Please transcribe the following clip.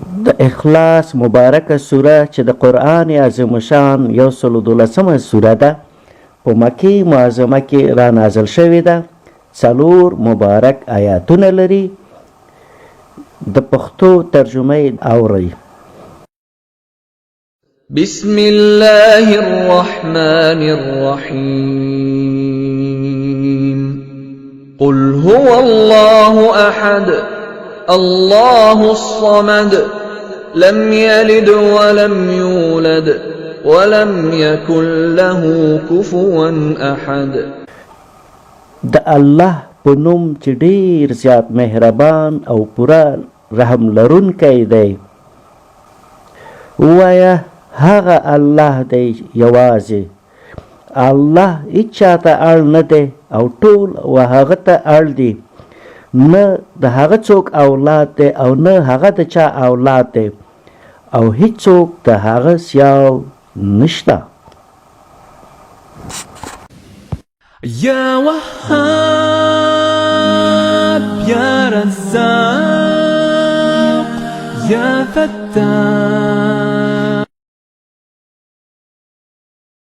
د اخلاص مبارکه سوره چې د قرآن عظیم شان 112 سوره ده په مکې معظمه کې را نازل شوې ده. 4 مبارک آیاتونه لري. د پښتو ترجمه یې اورئ. بسم الله الرحمن الرحيم. قل هو الله أحد الله الصمد لم يلد ولم يولد ولم يكن له كفوا أحد. د الله په نوم چې ډیر زیات مهربان او پوره رحم لرونکی دی. ووایه هغه الله دی یوازې. الله هیچا ته اړ نه دی او ټول و هغه ته اړ دي. نه د هغه څوک اولاد دی او نه هغه د چا اولاد دی او هیڅوک د هغه سیال نشته. يا وهاب يا رزاق يا فتاح